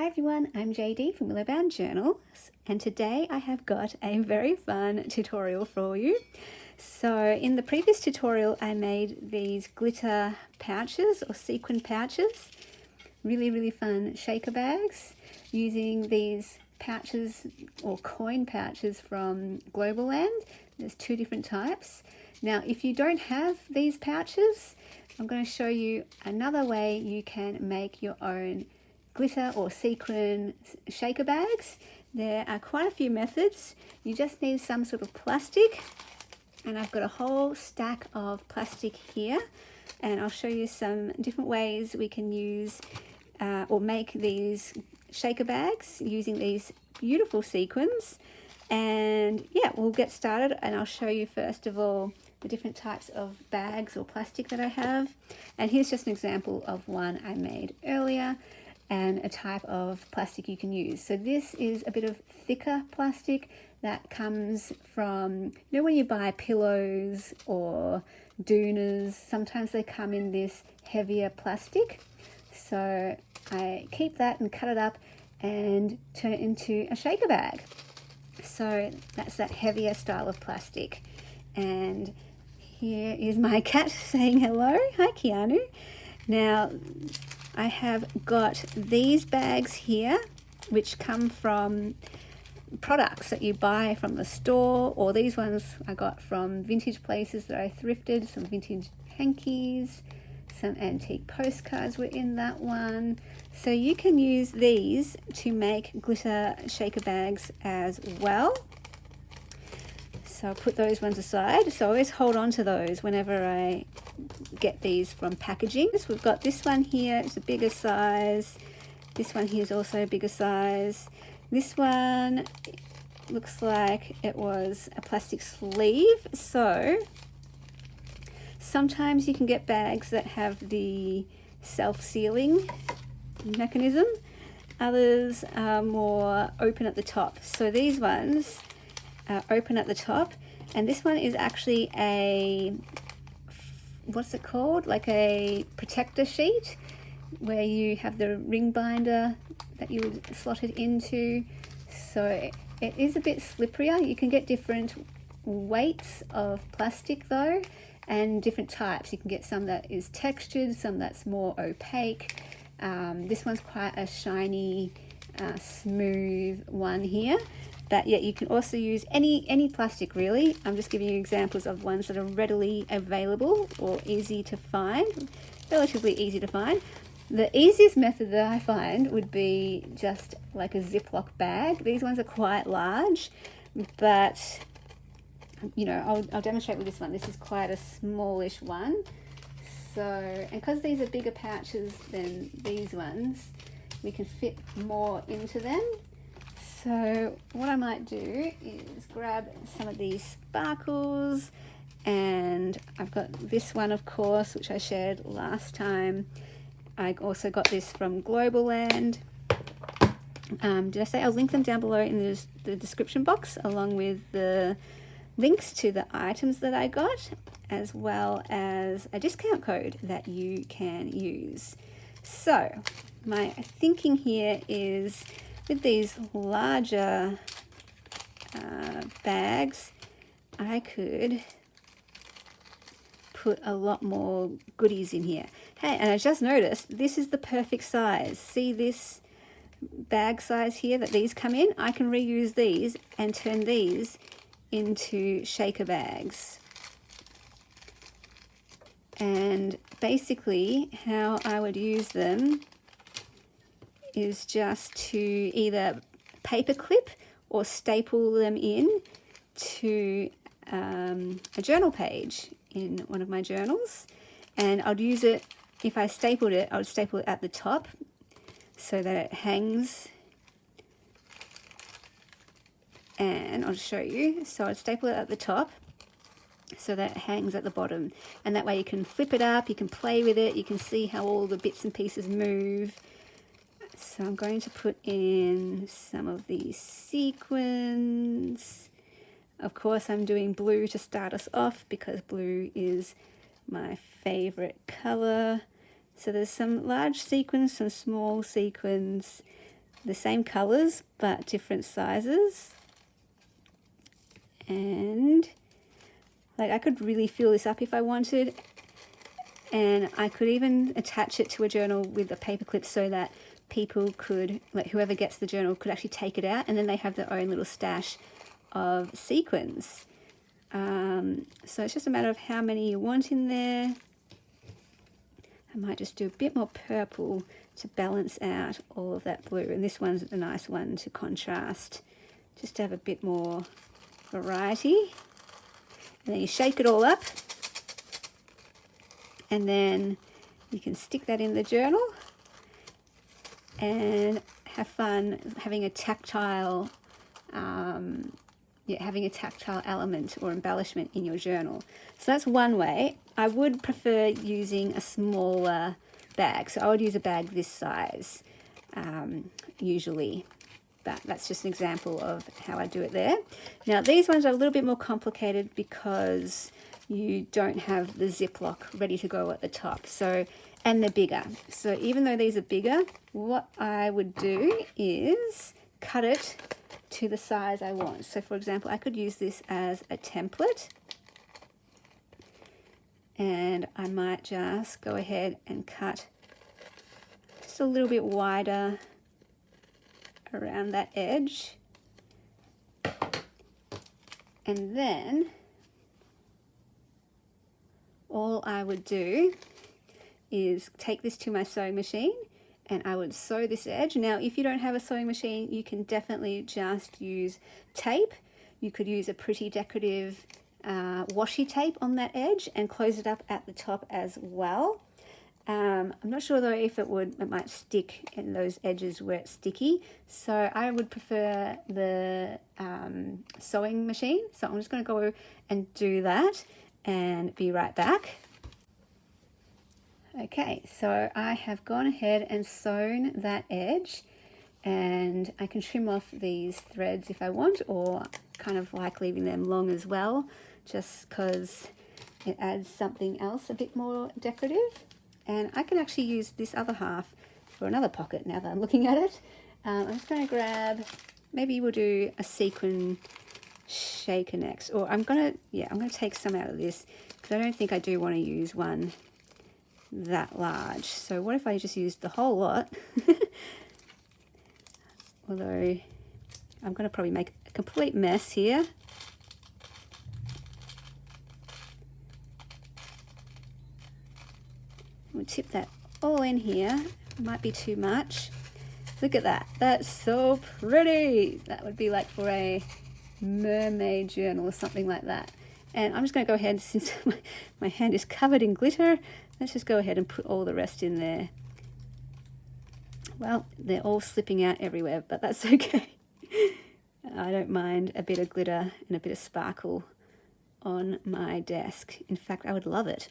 Hi everyone, I'm JD from Willowbound Journals, and today I have got a very fun tutorial for you. So in the previous tutorial I made these glitter pouches or sequin pouches, really fun shaker bags using these pouches or coin pouches from Globleland. There's two different types. Now if you don't have these pouches, I'm going to show you another way you can make your own glitter or sequin shaker bags. There are quite a few methods. You just need some sort of plastic, and I've got a whole stack of plastic here, and I'll show you some different ways we can use or make these shaker bags using these beautiful sequins. And yeah, we'll get started, and I'll show you first of all the different types of bags or plastic that I have. And here's just an example of one I made earlier and a type of plastic you can use. So this is a bit of thicker plastic that comes from, you know, when you buy pillows or doonas, sometimes they come in this heavier plastic. So I keep that and cut it up and turn it into a shaker bag. So that's that heavier style of plastic. And here is my cat saying hello. Hi, Keanu. Now, I have got these bags here, which come from products that you buy from the store, or these ones I got from vintage places that I thrifted. Some vintage hankies, some antique postcards were in that one. So you can use these to make glitter shaker bags as well. So I'll put those ones aside. So I always hold on to those whenever I get these from packaging. So we've got this one here, it's a bigger size. This one here is also a bigger size. This one looks like it was a plastic sleeve. So sometimes you can get bags that have the self-sealing mechanism. Others are more open at the top. So these ones are open at the top, and this one is actually a, what's it called, like a protector sheet, where you have the ring binder that you would slot it into. So it is a bit slipperier. You can get different weights of plastic though, and different types. You can get some that is textured, some that's more opaque. This one's quite a shiny, smooth one here. But yeah, you can also use any plastic really. I'm just giving you examples of ones that are readily available or easy to find, relatively easy to find. The easiest method that I find would be just like a Ziploc bag. These ones are quite large, but you know, I'll demonstrate with this one. This is quite a smallish one. So, and because these are bigger pouches than these ones, we can fit more into them. So what I might do is grab some of these sparkles, and I've got this one, of course, which I shared last time. I also got this from Globleland. Did I say I'll link them down below in the description box, along with the links to the items that I got, as well as a discount code that you can use. So my thinking here is, with these larger bags, I could put a lot more goodies in here. Hey, and I just noticed this is the perfect size. See this bag size here that these come in? I can reuse these and turn these into shaker bags. And basically how I would use them is just to either paper clip or staple them in to a journal page in one of my journals. And I'd use it, if I stapled it, I would staple it at the top so that it hangs. And I'll show you. So I'd staple it at the top so that it hangs at the bottom. And that way you can flip it up, you can play with it, you can see how all the bits and pieces move. So I'm going to put in some of these sequins. Of course, I'm doing blue to start us off because blue is my favorite color. So there's some large sequins, some small sequins. the same colors but different sizes. And like I could really fill this up if I wanted, and I could even attach it to a journal with a paper clip so that people could, like whoever gets the journal could actually take it out, and then they have their own little stash of sequins. So it's just a matter of how many you want in there. I might just do a bit more purple to balance out all of that blue, and this one's a nice one to contrast, just to have a bit more variety. And then you shake it all up, and then you can stick that in the journal and have fun having a tactile element or embellishment in your journal. So that's one way. I would prefer using a smaller bag, so I would use a bag this size usually, but that's just an example of how I do it there. Now these ones are a little bit more complicated because you don't have the Ziploc ready to go at the top, so, and they're bigger. So even though these are bigger, what I would do is cut it to the size I want. So for example, I could use this as a template, and I might just go ahead and cut just a little bit wider around that edge. And then all I would do is take this to my sewing machine and I would sew this edge. Now, if you don't have a sewing machine, you can definitely just use tape. You could use a pretty decorative washi tape on that edge and close it up at the top as well. I'm not sure though if it might stick in those edges where it's sticky. So I would prefer the sewing machine. So I'm just going to go and do that and be right back. Okay, so I have gone ahead and sewn that edge, and I can trim off these threads if I want, or kind of like leaving them long as well, just because it adds something else a bit more decorative. And I can actually use this other half for another pocket now that I'm looking at it. I'm just going to grab, maybe we'll do a sequin shaker next, or I'm going to take some out of this because I don't think I do want to use one that large. So what if I just used the whole lot? Although I'm going to probably make a complete mess here. We'll tip that all in here. Might be too much. Look at that. That's so pretty. That would be like for a mermaid journal or something like that. And I'm just going to go ahead, since my hand is covered in glitter, let's just go ahead and put all the rest in there. Well, they're all slipping out everywhere, but that's okay. I don't mind a bit of glitter and a bit of sparkle on my desk. In fact, I would love it.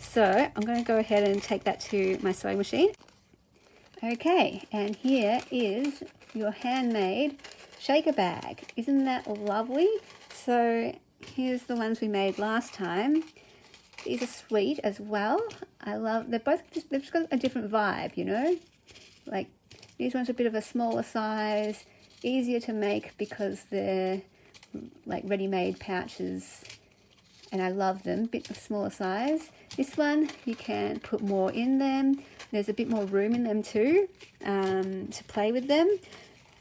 So I'm going to go ahead and take that to my sewing machine. Okay, and here is your handmade shaker bag. Isn't that lovely? So here's the ones we made last time. These are sweet as well. I love, they've just got a different vibe, you know? Like these ones are a bit of a smaller size, easier to make because they're like ready-made pouches, and I love them, a bit of smaller size. This one, you can put more in them. There's a bit more room in them too, to play with them.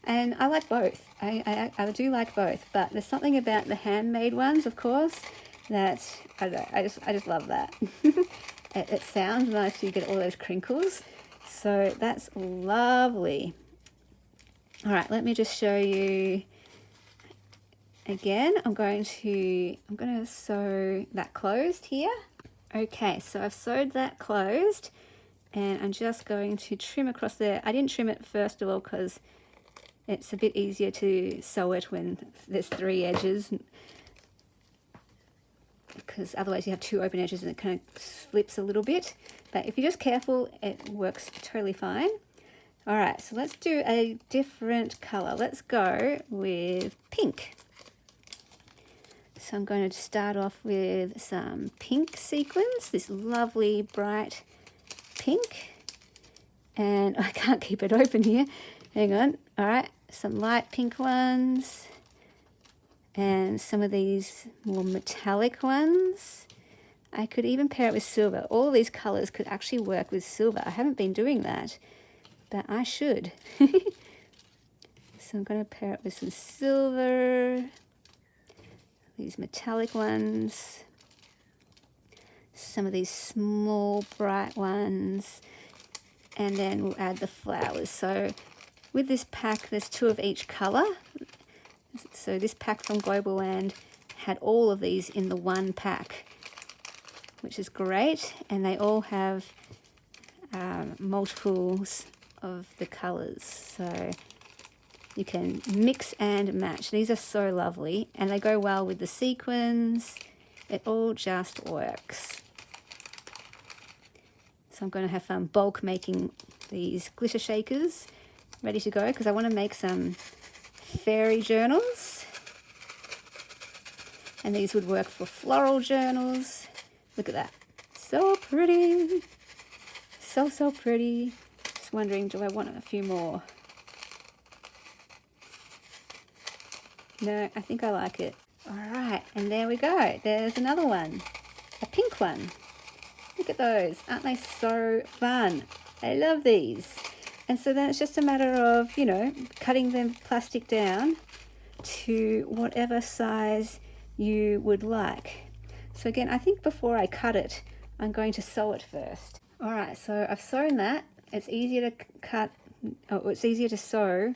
And I like both. I do like both, but there's something about the handmade ones, of course, that I just love that. It sounds nice. You get all those crinkles, so that's lovely. All right, let me just show you again. I'm going to sew that closed here. Okay, so I've sewed that closed, and I'm just going to trim across there. I didn't trim it first of all because it's a bit easier to sew it when there's 3 edges, because otherwise you have 2 open edges and it kind of slips a little bit. But if you're just careful, it works totally fine. All right, so let's do a different color. Let's go with pink. So I'm going to start off with some pink sequins, this lovely bright pink. And I can't keep it open here. Hang on. All right, some light pink ones and some of these more metallic ones. I could even pair it with silver. All these colors could actually work with silver. I haven't been doing that, but I should. So I'm going to pair it with some silver, these metallic ones, some of these small bright ones, and then we'll add the flowers. So with this pack, there's 2 of each color. So this pack from Globleland had all of these in the one pack, which is great, and they all have multiples of the colors, so you can mix and match. These are so lovely, and they go well with the sequins. It all just works. So I'm going to have fun bulk making these glitter shakers ready to go, because I want to make some fairy journals, and these would work for floral journals. Look at that, so pretty, so pretty. Just wondering, do I want a few more? No, I think I like it. All right, and there we go. There's another one, a pink one. Look at those, aren't they so fun? I love these. And so then it's just a matter of, you know, cutting the plastic down to whatever size you would like. So again, I think before I cut it, I'm going to sew it first. All right, so I've sewn that. It's easier to cut, it's easier to sew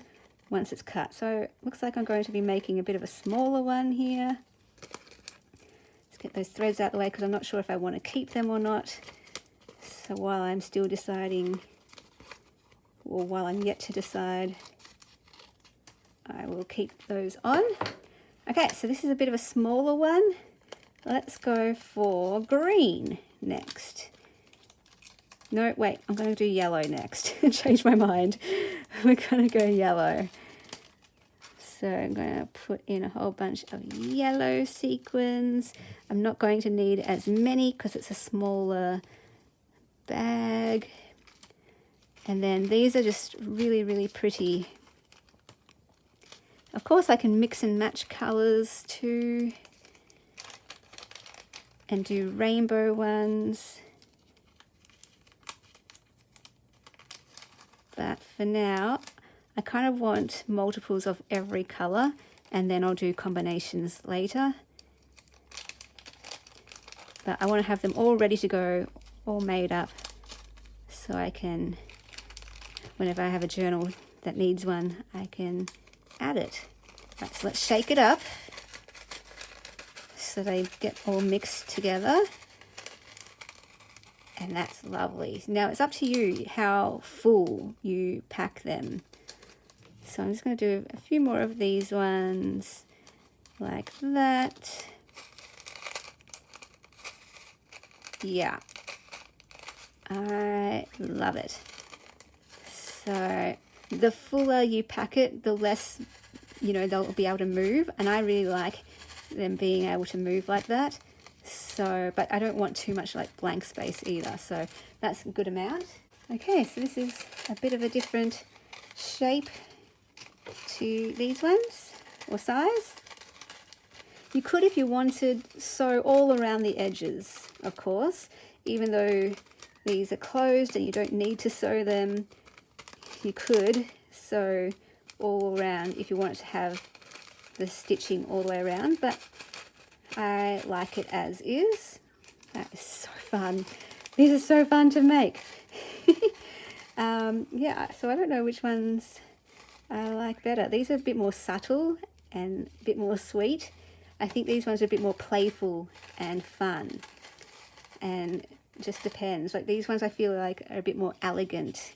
once it's cut. So it looks like I'm going to be making a bit of a smaller one here. Let's get those threads out of the way, because I'm not sure if I want to keep them or not. So while I'm still deciding, or while I'm yet to decide, I will keep those on. Okay, so this is a bit of a smaller one. Let's go for green next. No, wait, I'm going to do yellow next. Change my mind. We're going to go yellow. So I'm going to put in a whole bunch of yellow sequins. I'm not going to need as many because it's a smaller bag. And then these are just really, really pretty. Of course, I can mix and match colors too, and do rainbow ones. But for now, I kind of want multiples of every color, and then I'll do combinations later. But I want to have them all ready to go, all made up, so I can, whenever I have a journal that needs one, I can add it. Right, so let's shake it up so they get all mixed together. And that's lovely. Now it's up to you how full you pack them. So I'm just going to do a few more of these ones like that. Yeah, I love it. So the fuller you pack it, the less, you know, they'll be able to move, and I really like them being able to move like that. So, but I don't want too much like blank space either, so that's a good amount. Okay, so this is a bit of a different shape to these ones, or size. You could, if you wanted, sew all around the edges, of course, even though these are closed and you don't need to sew them. You could sew all around if you wanted to have the stitching all the way around, but I like it as is. That is so fun. These are so fun to make. Yeah, so I don't know which ones I like better. These are a bit more subtle and a bit more sweet. I think these ones are a bit more playful and fun, and it just depends. Like these ones I feel like are a bit more elegant,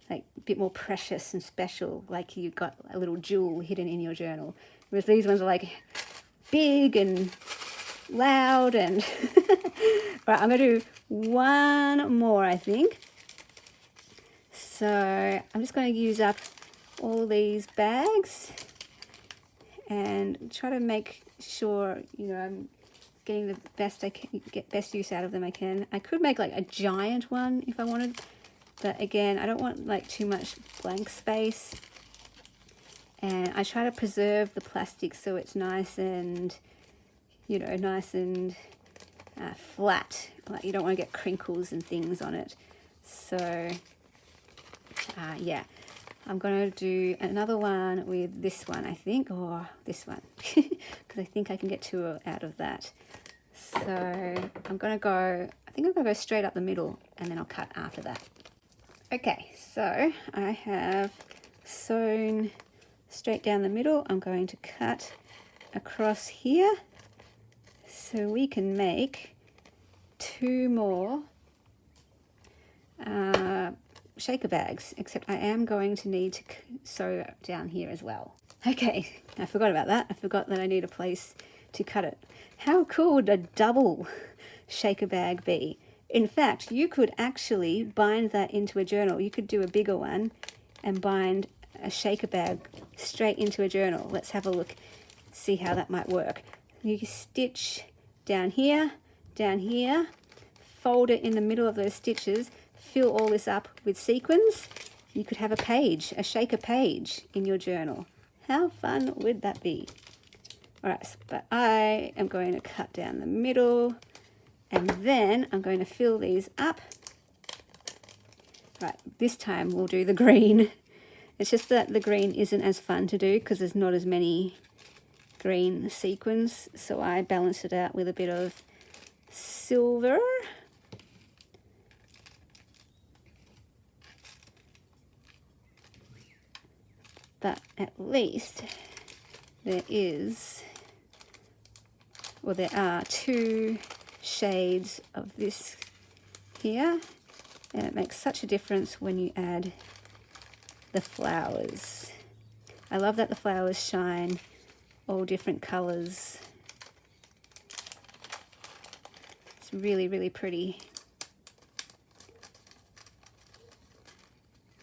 like a bit more precious and special, like you've got a little jewel hidden in your journal. Whereas these ones are like big and loud and... Right, I'm going to do one more, I think. So I'm just going to use up all these bags and try to make sure, you know, I'm getting the best I can, get best use out of them I can. I could make like a giant one if I wanted, But again, I don't want like too much blank space. And I try to preserve the plastic so it's nice and, you know, nice and flat. Like you don't want to get crinkles and things on it. So yeah, I'm going to do another one with this one, I think, or this one, because I think I can get two out of that. So I'm going to go, I think I'm going to go straight up the middle and then I'll cut after that. Okay, so I have sewn straight down the middle. I'm going to cut across here so we can make two more shaker bags, except I am going to need to sew down here as well. Okay, I forgot about that. I forgot that I need a place to cut it. How cool would a double shaker bag be? In fact, you could actually bind that into a journal. You could do a bigger one and bind a shaker bag straight into a journal. Let's have a look, see how that might work. You can stitch down here, fold it in the middle of those stitches, fill all this up with sequins. You could have a page, a shaker page in your journal. How fun would that be? All right, but I am going to cut down the middle and then I'm going to fill these up. Right, this time we'll do the green. It's just that the green isn't as fun to do because there's not as many green sequins, so I balance it out with a bit of silver. But at least there are two shades of this here, and it makes such a difference when you add the flowers. I love that the flowers shine all different colors. It's really, really pretty.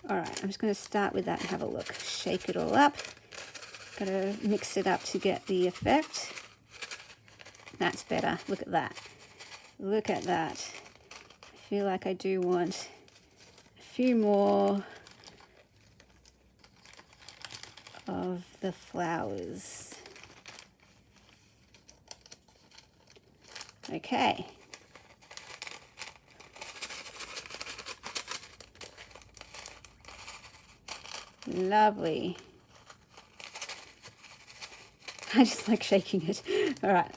All right, I'm just going to start with that and have a look. Shake it all up. Got to mix it up to get the effect. That's better. Look at that. Look at that. I feel like I do want a few more of the flowers. Okay. Lovely. I just like shaking it. All right.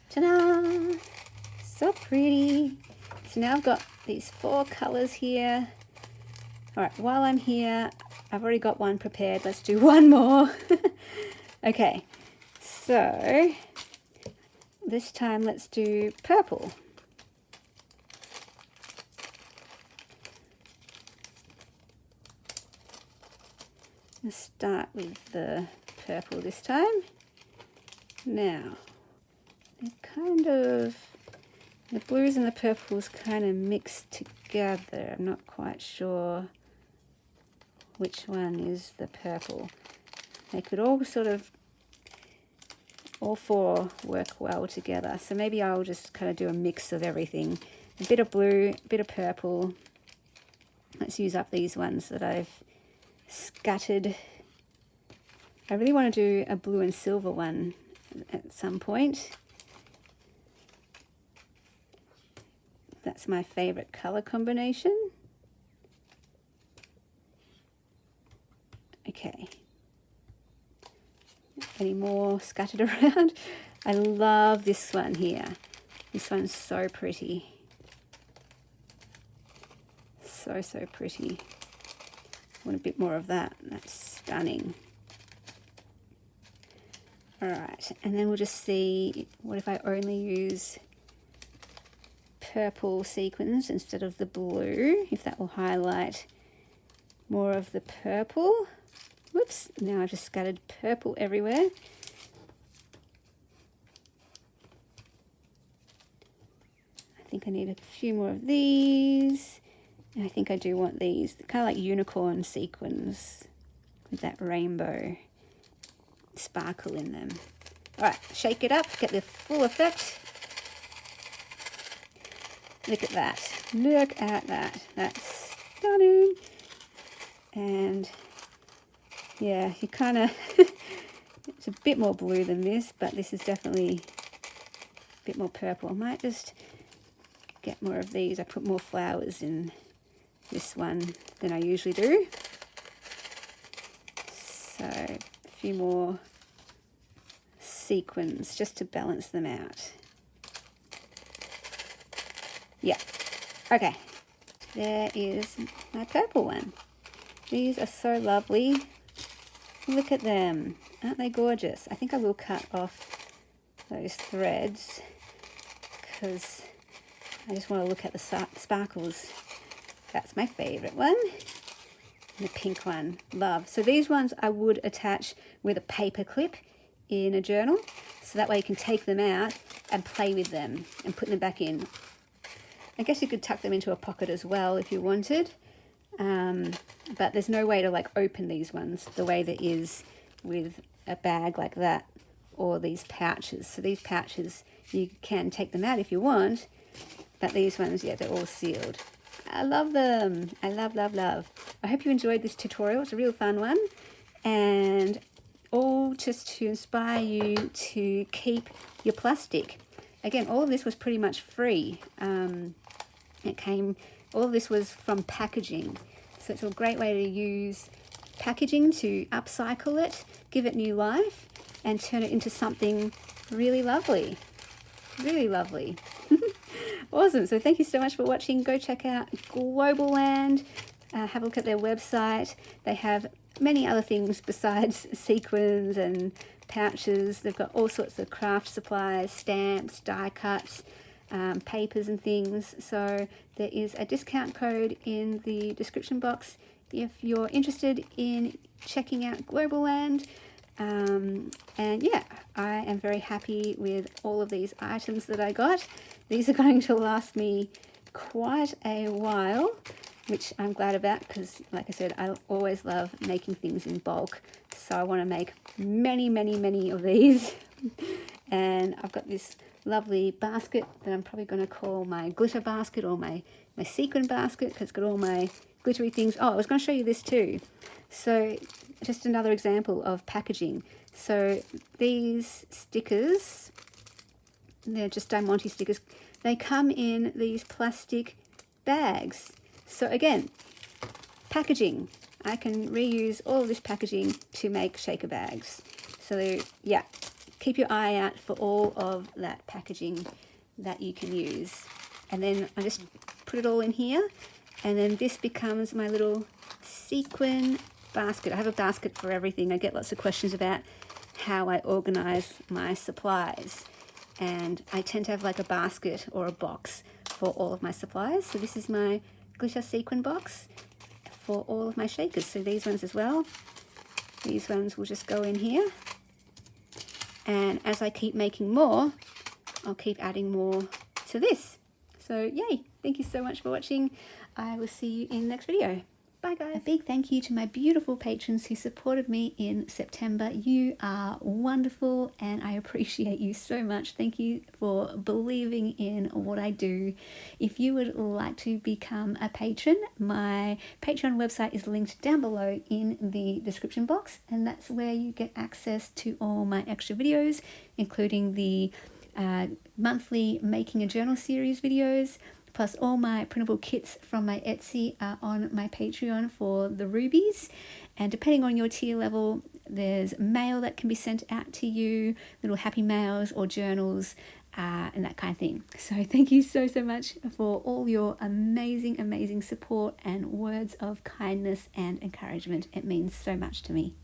Ta-da! So pretty. So now I've got these 4 colors here. All right, while I'm here, I've already got one prepared. Let's do one more. Okay, so this time let's do purple. Let's start with the purple this time. Now, the blues and the purples kind of mixed together. I'm not quite sure which one is the purple. They could all all 4 work well together. So maybe I'll just kind of do a mix of everything. A bit of blue, a bit of purple. Let's use up these ones that I've scattered. I really want to do a blue and silver one at some point. That's my favorite color combination. Okay. Any more scattered around? I love this one here. This one's so pretty. So, so pretty. I want a bit more of that. That's stunning. All right, and then we'll just see, what if I only use purple sequins instead of the blue, if that will highlight more of the purple. Whoops, now I just scattered purple everywhere. I think I need a few more of these. And I think I do want these, kind of like unicorn sequins with that rainbow sparkle in them. All right, shake it up, get the full effect. Look at that. Look at that. That's stunning. And yeah, you kind of, it's a bit more blue than this, but this is definitely a bit more purple. I might just get more of these. I put more flowers in this one than I usually do. So a few more sequins just to balance them out. Yeah, okay. There is my purple one. These are so lovely. Look at them. Aren't they gorgeous? I think I will cut off those threads because I just want to look at the sparkles. That's my favorite one. And the pink one, love. So these ones I would attach with a paper clip in a journal, so that way you can take them out and play with them and put them back in. I guess you could tuck them into a pocket as well if you wanted, but there's no way to like open these ones the way there is with a bag like that or these pouches. So these pouches, you can take them out if you want, but these ones, yeah, they're all sealed. I love them. I love, love, love. I hope you enjoyed this tutorial. It's a real fun one, and all just to inspire you to keep your plastic. Again, all of this was pretty much free. All of this was from packaging. So it's a great way to use packaging to upcycle it, give it new life, and turn it into something really lovely. Really lovely. Awesome. So thank you so much for watching. Go check out Globleland. Have a look at their website. They have many other things besides sequins and pouches. They've got all sorts of craft supplies, stamps, die cuts, papers and things. So there is a discount code in the description box if you're interested in checking out Globleland. And yeah, I am very happy with all of these items that I got. These are going to last me quite a while, which I'm glad about because, like I said, I always love making things in bulk. So I want to make many, many, many of these. And I've got this lovely basket that I'm probably going to call my glitter basket or my sequin basket because it's got all my glittery things. Oh, I was going to show you this too. So just another example of packaging. So these stickers, they're just Diamante stickers. They come in these plastic bags. So again, packaging. I can reuse all of this packaging to make shaker bags. So yeah, keep your eye out for all of that packaging that you can use. And then I just put it all in here. And then this becomes my little sequin basket. I have a basket for everything. I get lots of questions about how I organize my supplies. And I tend to have like a basket or a box for all of my supplies. So this is my glitter sequin box for all of my shakers. So these ones as well. These ones will just go in here. And as I keep making more, I'll keep adding more to this. So yay, thank you so much for watching. I will see you in the next video. Bye guys. A big thank you to my beautiful patrons who supported me in September. You are wonderful and I appreciate you so much. Thank you for believing in what I do. If you would like to become a patron, my Patreon website is linked down below in the description box, and that's where you get access to all my extra videos, including the monthly Making a Journal series videos, plus all my printable kits from my Etsy are on my Patreon for the rubies. And depending on your tier level, there's mail that can be sent out to you, little happy mails or journals, and that kind of thing. So thank you so much for all your amazing support and words of kindness and encouragement. It means so much to me.